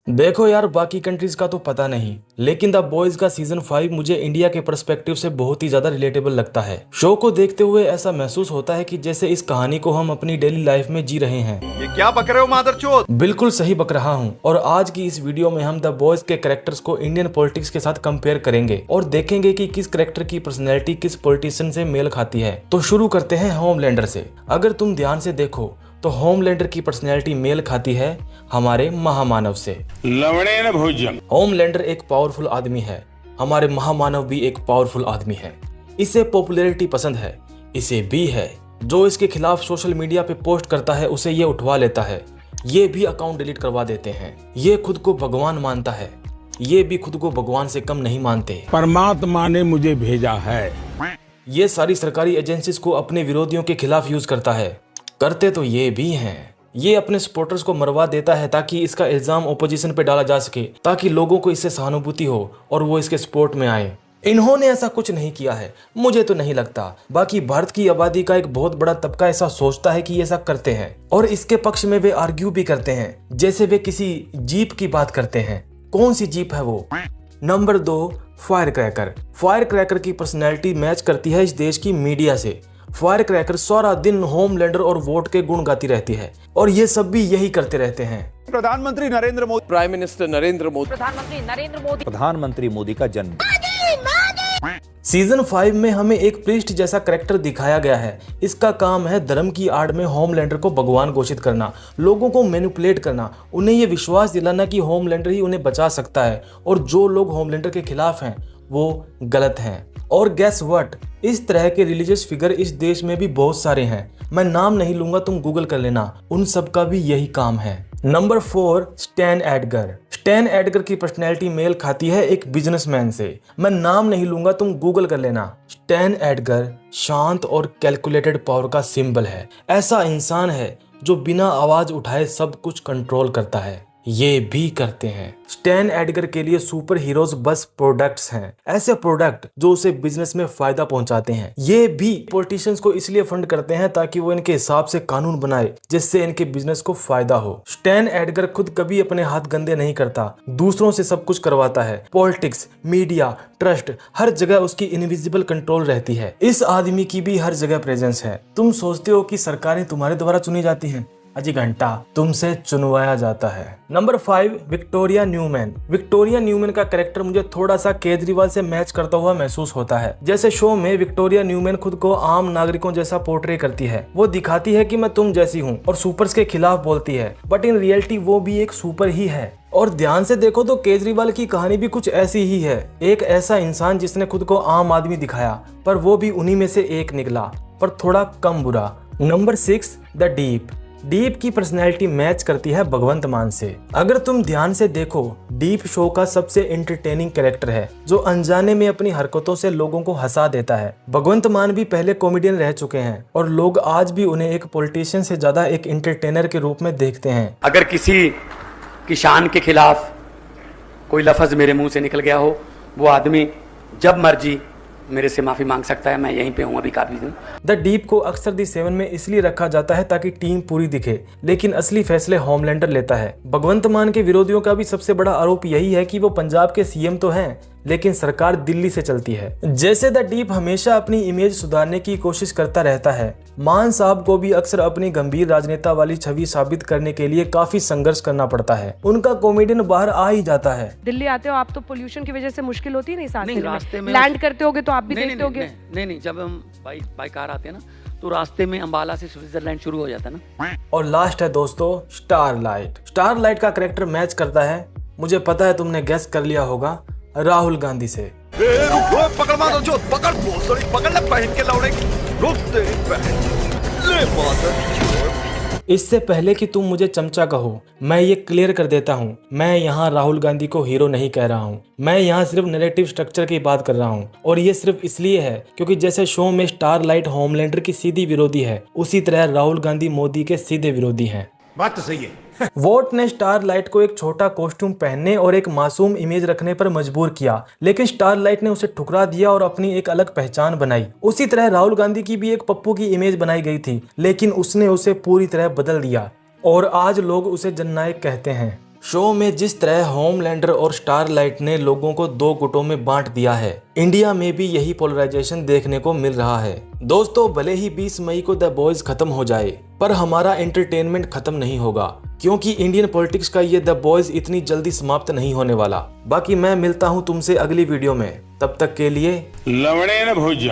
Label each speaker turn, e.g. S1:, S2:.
S1: देखो यार, बाकी कंट्रीज का तो पता नहीं, लेकिन द बॉयज का सीजन 5 मुझे इंडिया के पर्सपेक्टिव से बहुत ही ज्यादा रिलेटेबल लगता है। शो को देखते हुए ऐसा महसूस होता है कि जैसे इस कहानी को हम अपनी डेली लाइफ में जी रहे हैं।
S2: ये क्या बक रहे हो मादरचोद?
S1: बिल्कुल सही बक रहा हूँ। और आज की इस वीडियो में हम द बॉयज के कैरेक्टर्स को इंडियन पॉलिटिक्स के साथ कंपेयर करेंगे और देखेंगे कि किस कैरेक्टर की पर्सनैलिटी किस पॉलिटिशियन से मेल खाती है। तो शुरू करते हैं होमलैंडर से। अगर तुम ध्यान से देखो तो होमलैंडर की पर्सनैलिटी मेल खाती है हमारे महामानव से।
S3: लवणेन भोजन।
S1: होमलैंडर एक पावरफुल आदमी है, हमारे महामानव भी एक पावरफुल आदमी है। इसे पॉपुलैरिटी पसंद है, इसे भी है। जो इसके खिलाफ सोशल मीडिया पे पोस्ट करता है उसे ये उठवा लेता है, ये भी अकाउंट डिलीट करवा देते हैं। ये खुद को भगवान मानता है, ये भी खुद को भगवान से कम नहीं मानते।
S3: परमात्मा ने मुझे भेजा है।
S1: ये सारी सरकारी एजेंसीज को अपने विरोधियों के खिलाफ यूज करता है। करते तो ये भी हैं। ये अपने सपोर्टर्स को मरवा देता है ताकि इसका इल्जाम ओपोजिशन पे डाला जा सके, ताकि लोगों को इससे सहानुभूति हो और वो इसके सपोर्ट में आए। इन्होंने ऐसा कुछ नहीं किया है, मुझे तो नहीं लगता। बाकी भारत की आबादी का एक बहुत बड़ा तबका ऐसा सोचता है कि ये ऐसा करते हैं और इसके पक्ष में वे आर्ग्यू भी करते हैं। जैसे वे किसी जीप की बात करते हैं। कौन सी जीप है वो? Number 2, fire cracker. Fire cracker की पर्सनैलिटी मैच करती है इस देश की मीडिया से। फायर क्रैकर सारा दिन होमलैंडर और वोट के गुण गाती रहती है और ये सब भी यही करते रहते हैं।
S2: प्रधानमंत्री नरेंद्र मोदी,
S4: प्राइम मिनिस्टर नरेंद्र मोदी,
S5: प्रधानमंत्री मोदी का जन्म।
S1: सीजन 5 में हमें एक प्रीस्ट जैसा कैरेक्टर दिखाया गया है। इसका काम है धर्म की आड़ में होमलैंडर को भगवान घोषित करना, लोगों को मैनिपुलेट करना, उन्हें ये विश्वास दिलाना कि होमलैंडर ही उन्हें बचा सकता है और जो लोग होमलैंडर के खिलाफ हैं वो गलत हैं। और गैस व्हाट, इस तरह के रिलीजियस फिगर इस देश में भी बहुत सारे हैं। मैं नाम नहीं लूंगा, तुम गूगल कर लेना, उन सब का भी यही काम है। Number 4, stand Edgar. Stand Edgar की पर्सनैलिटी मेल खाती है एक बिजनेसमैन से। मैं नाम नहीं लूंगा, तुम गूगल कर लेना। स्टैन एडगर शांत और कैलकुलेटेड पावर का सिंबल है। ऐसा इंसान है जो बिना आवाज उठाए सब कुछ कंट्रोल करता है। ये भी करते हैं। स्टैन एडगर के लिए सुपर हीरोज बस प्रोडक्ट्स हैं, ऐसे प्रोडक्ट जो उसे बिजनेस में फायदा पहुंचाते हैं। ये भी पॉलिटिशियंस को इसलिए फंड करते हैं ताकि वो इनके हिसाब से कानून बनाए जिससे इनके बिजनेस को फायदा हो। स्टैन एडगर खुद कभी अपने हाथ गंदे नहीं करता, दूसरों से सब कुछ करवाता है। पॉलिटिक्स, मीडिया, ट्रस्ट, हर जगह उसकी इनविजिबल कंट्रोल रहती है। इस आदमी की भी हर जगह प्रेजेंस है। तुम सोचते हो कि सरकारें तुम्हारे द्वारा चुनी जाती हैं? अजी घंटा, तुमसे चुनवाया जाता है। Number 5, Victoria Newman. Victoria Newman का कैरेक्टर मुझे थोड़ा सा केजरीवाल से मैच करता हुआ महसूस होता है। जैसे शो में विक्टोरिया न्यूमैन खुद को आम नागरिकों जैसा पोर्ट्रे करती है। वो दिखाती है कि मैं तुम जैसी हूँ और सुपर्स के खिलाफ बोलती है, बट इन रियलिटी वो भी एक सुपर ही है। और ध्यान से देखो तो केजरीवाल की कहानी भी कुछ ऐसी ही है। एक ऐसा इंसान जिसने खुद को आम आदमी दिखाया, पर वो भी उन्हीं में से एक निकला, पर थोड़ा कम बुरा। Number 6, the deep. डीप की पर्सनैलिटी मैच करती है भगवंत मान से। अगर तुम ध्यान से देखो, डीप शो का सबसे एंटरटेनिंग कैरेक्टर है जो अनजाने में अपनी हरकतों से लोगों को हंसा देता है। भगवंत मान भी पहले कॉमेडियन रह चुके हैं और लोग आज भी उन्हें एक पॉलिटिशियन से ज्यादा एक एंटरटेनर के रूप में देखते हैं।
S6: अगर किसी किसान के खिलाफ कोई लफ्ज मेरे मुंह से निकल गया हो, वो आदमी जब मर्जी मेरे से माफी मांग सकता है। मैं यहीं पे हूँ अभी काफी दिन।
S1: द डीप को अक्सर दी 7 में इसलिए रखा जाता है ताकि टीम पूरी दिखे, लेकिन असली फैसले होमलैंडर लेता है। भगवंत मान के विरोधियों का भी सबसे बड़ा आरोप यही है कि वो पंजाब के सीएम तो हैं, लेकिन सरकार दिल्ली से चलती है। जैसे द डीप हमेशा अपनी इमेज सुधारने की कोशिश करता रहता है, मान साहब को भी अक्सर अपनी गंभीर राजनेता वाली छवि साबित करने के लिए काफी संघर्ष करना पड़ता है। उनका कॉमेडियन बाहर आ ही जाता है।
S7: दिल्ली आते हो आप तो पोल्यूशन की वजह से मुश्किल होती है नहीं सांस लेने
S6: रास्ते में
S7: लैंड करते होगे तो आप भी देखते होगे।
S6: नहीं, जब हम बाई कार आते हैं ना तो रास्ते में अंबाला से स्विट्जरलैंड शुरू हो जाता है ना।
S1: और लास्ट है दोस्तों, स्टारलाइट। स्टारलाइट का कैरेक्टर मैच करता है, मुझे पता है तुमने गेस कर लिया होगा, राहुल गांधी से।
S2: पकड़ मादरचोद, पकड़ भोसड़ी, पकड़ ले पहन के लौड़े, रुक तेरी बहन, ले मादरचोद।
S1: इससे पहले कि तुम मुझे चमचा कहो, मैं ये क्लियर कर देता हूँ, मैं यहाँ राहुल गांधी को हीरो नहीं कह रहा हूँ। मैं यहाँ सिर्फ नैरेटिव स्ट्रक्चर की बात कर रहा हूँ और ये सिर्फ इसलिए है क्योंकि जैसे शो में स्टारलाइट होमलैंडर की सीधी विरोधी है, उसी तरह राहुल गांधी मोदी के सीधे विरोधी हैं।
S2: बात तो सही है।
S1: वोट ने स्टारलाइट को एक छोटा कॉस्ट्यूम पहनने और एक मासूम इमेज रखने पर मजबूर किया, लेकिन स्टारलाइट ने उसे ठुकरा दिया और अपनी एक अलग पहचान बनाई। उसी तरह राहुल गांधी की भी एक पप्पू की इमेज बनाई गई थी, लेकिन उसने उसे पूरी तरह बदल दिया और आज लोग उसे जननायक कहते हैं। शो में जिस तरह होमलैंडर और स्टारलाइट ने लोगों को दो गुटों में बांट दिया है, इंडिया में भी यही पोलराइजेशन देखने को मिल रहा है। दोस्तों, भले ही 20 मई को द बॉयज खत्म हो जाए, पर हमारा एंटरटेनमेंट खत्म नहीं होगा, क्योंकि इंडियन पॉलिटिक्स का ये द बॉयज इतनी जल्दी समाप्त नहीं होने वाला। बाकी मैं मिलता हूँ तुमसे अगली वीडियो में, तब तक के लिए
S3: लवणेन भोज्यम।